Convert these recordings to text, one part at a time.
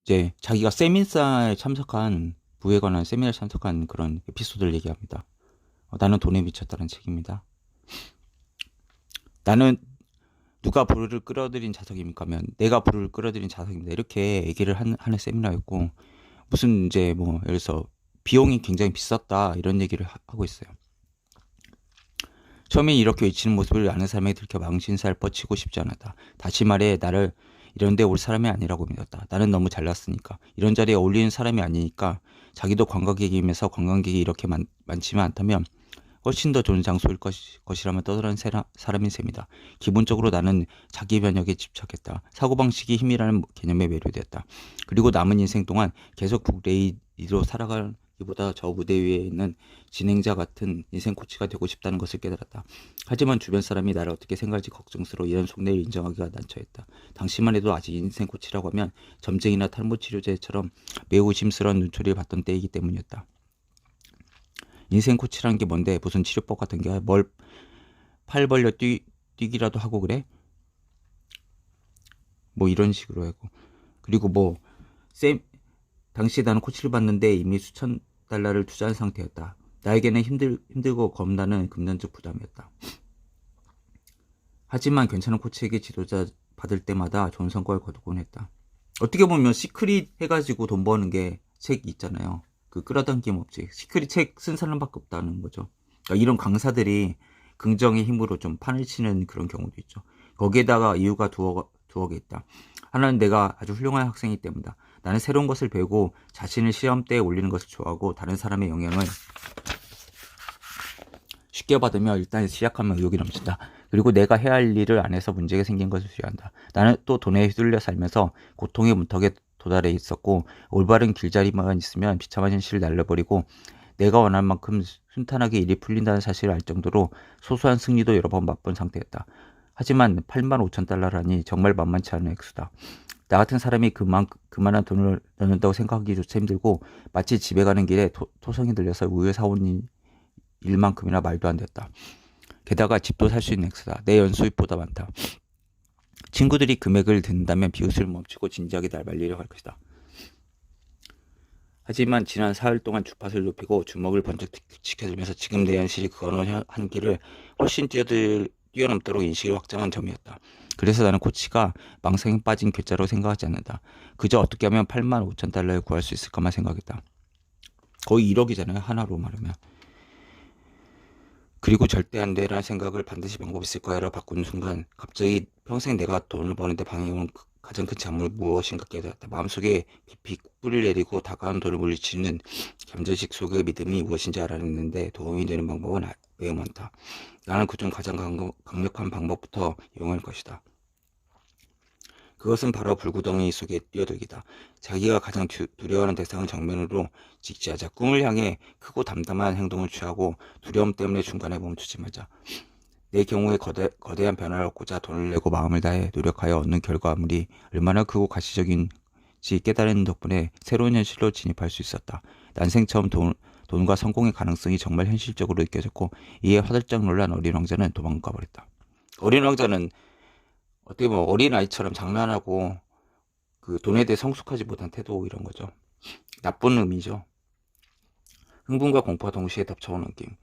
이제 자기가 세미나에 참석한 부에 관한 세미나에 참석한 그런 에피소드를 얘기합니다. 나는 돈에 미쳤다는 책입니다. 나는 누가 부를 끌어들인 자석입니까? 하면 내가 부를 끌어들인 자석입니다. 이렇게 얘기를 하는 세미나였고, 무슨 이제 뭐 예를 들어서 비용이 굉장히 비쌌다 이런 얘기를 하고 있어요. 처음에 이렇게 외치는 모습을 아는 사람에게 들켜 망신살 뻗치고 싶지 않았다. 다시 말해 나를 이런 데 올 사람이 아니라고 믿었다. 나는 너무 잘났으니까. 이런 자리에 어울리는 사람이 아니니까. 자기도 관광객이면서 관광객이 이렇게 많지만 않다면 훨씬 더 좋은 장소일 것이라면 떠드는 사람인 셈이다. 기본적으로 나는 자기 변혁에 집착했다. 사고방식이 힘이라는 개념에 매료되었다. 그리고 남은 인생 동안 계속 북레이디로 살아가기보다 저 무대 위에 있는 진행자 같은 인생 코치가 되고 싶다는 것을 깨달았다. 하지만 주변 사람이 나를 어떻게 생각할지 걱정스러워 이런 속내를 인정하기가 난처했다. 당시만 해도 아직 인생 코치라고 하면 점쟁이나 탈모 치료제처럼 매우 의심스러운 눈초리를 받던 때이기 때문이었다. 인생 코치라는 게 뭔데? 무슨 치료법 같은 게 뭘 팔 벌려 뛰기라도 하고 그래? 뭐 이런 식으로 하고. 그리고 뭐 당시에 나는 코치를 받는데 이미 수천 달러를 투자한 상태였다. 나에게는 힘들고 겁나는 금전적 부담이었다. 하지만 괜찮은 코치에게 지도자 받을 때마다 좋은 성과를 거두곤 했다. 어떻게 보면 시크릿 해가지고 돈 버는 게 책 있잖아요. 그 끌어당김 없지. 시크릿 책 쓴 사람밖에 없다는 거죠. 그러니까 이런 강사들이 긍정의 힘으로 좀 판을 치는 그런 경우도 있죠. 거기에다가 이유가 두어 개 있다. 하나는 내가 아주 훌륭한 학생이기 때문이다. 나는 새로운 것을 배우고 자신을 시험대에 올리는 것을 좋아하고 다른 사람의 영향을 쉽게 받으며 일단 시작하면 의욕이 넘친다. 그리고 내가 해야 할 일을 안 해서 문제가 생긴 것을 주의한다. 나는 또 돈에 휘둘려 살면서 고통의 문턱에 도달해 있었고 올바른 길자리만 있으면 비참한 현실을 날려버리고 내가 원하는 만큼 순탄하게 일이 풀린다는 사실을 알 정도로 소소한 승리도 여러 번 맛본 상태였다. 하지만 85,000달러라니 정말 만만치 않은 액수다. 나 같은 사람이 그만한 돈을 넣는다고 생각하기조차 힘들고 마치 집에 가는 길에 토성이 들려서 우유 사온 일만큼이나 말도 안 됐다. 게다가 집도 살 수 있는 액수다. 내 연수입보다 많다. 친구들이 금액을 듣는다면 비웃음을 멈추고 진지하게 날 말리려 할 것이다. 하지만 지난 사흘 동안 주파수를 높이고 주먹을 번쩍 지켜들면서 지금 내 현실이 그거는 한계를 훨씬 뛰어넘도록 인식을 확장한 점이었다. 그래서 나는 코치가 망상에 빠진 괴짜로 생각하지 않는다. 그저 어떻게 하면 85,000달러를 구할 수 있을까만 생각했다. 거의 1억이잖아요. 하나로 말하면. 그리고 절대 안 되라는 생각을 반드시 방법이 있을 거야로 바꾸는 순간 갑자기 평생 내가 돈을 버는데 방해온 가장 큰 잔물 무엇인가 깨달았다. 마음속에 깊이 뿌리를 내리고 다가오는 돈을 물리치는 잠재의식 속의 믿음이 무엇인지 알아냈는데 도움이 되는 방법은 매우 많다. 나는 그중 가장 강력한 방법부터 이용할 것이다. 그것은 바로 불구덩이 속에 뛰어들기다. 자기가 가장 두려워하는 대상을 정면으로 직지하자. 꿈을 향해 크고 담담한 행동을 취하고 두려움 때문에 중간에 멈추지 말자. 내 경우에 거대한 변화를 얻고자 돈을 내고 마음을 다해 노력하여 얻는 결과물이 얼마나 크고 가시적인지 깨달은 덕분에 새로운 현실로 진입할 수 있었다. 난생 처음 돈과 성공의 가능성이 정말 현실적으로 느껴졌고 이에 화들짝 놀란 어린 왕자는 도망가 버렸다. 어린 왕자는 어떻게 보면 어린아이처럼 장난하고 그 돈에 대해 성숙하지 못한 태도 이런 거죠. 나쁜 의미죠. 흥분과 공포가 동시에 덮쳐오는 느낌.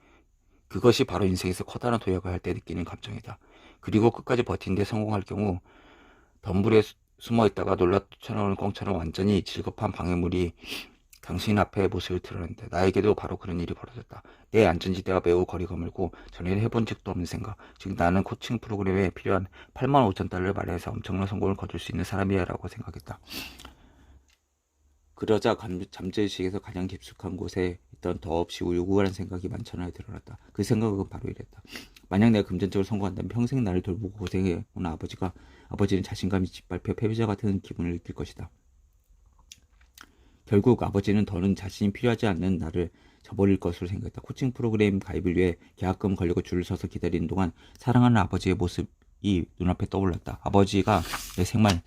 그것이 바로 인생에서 커다란 도약을 할 때 느끼는 감정이다. 그리고 끝까지 버틴 데 성공할 경우 덤불에 숨어 있다가 놀라 쫓아나오는 꽁처럼 완전히 질겁한 방해물이 당신 앞에 모습을 드러낸다. 나에게도 바로 그런 일이 벌어졌다. 내 안전지대와 매우 거리가 멀고 전에는 해본 적도 없는 생각. 즉 나는 코칭 프로그램에 필요한 85,000달러를 마련해서 엄청난 성공을 거둘 수 있는 사람이야 라고 생각했다. 그러자 잠재의식에서 가장 깊숙한 곳에 있던 더없이 요구하는 생각이 만천하에 드러났다. 그 생각은 바로 이랬다. 만약 내가 금전적으로 성공한다면 평생 나를 돌보고 고생해온 아버지는 자신감이 짓밟혀 패배자 같은 기분을 느낄 것이다. 결국 아버지는 더는 자신이 필요하지 않는 나를 저버릴 것으로 생각했다. 코칭 프로그램 가입을 위해 계약금 걸려고 줄을 서서 기다리는 동안 사랑하는 아버지의 모습이 눈앞에 떠올랐다. 아버지가 내 생활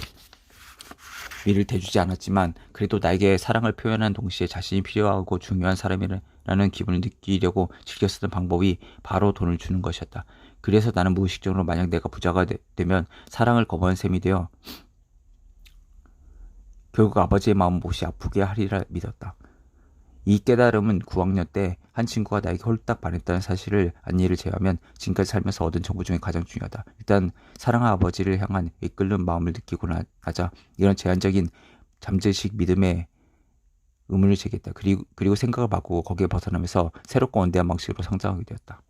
미를 대주지 않았지만 그래도 나에게 사랑을 표현한 동시에 자신이 필요하고 중요한 사람이라는 기분을 느끼려고 즐겨 쓰던 방법이 바로 돈을 주는 것이었다. 그래서 나는 무의식적으로 만약 내가 부자가 되면 사랑을 거부한 셈이 되어 결국 아버지의 마음 몹시 아프게 하리라 믿었다. 이 깨달음은 9학년 때 한 친구가 나에게 홀딱 반했다는 사실을 안니를 제외하면 지금까지 살면서 얻은 정보 중에 가장 중요하다. 일단 사랑하는 아버지를 향한 이끌는 마음을 느끼고 나자 이런 제한적인 잠재식 믿음에 의문을 제기했다. 그리고 생각을 바꾸고 거기에 벗어나면서 새롭고 원대한 방식으로 성장하게 되었다.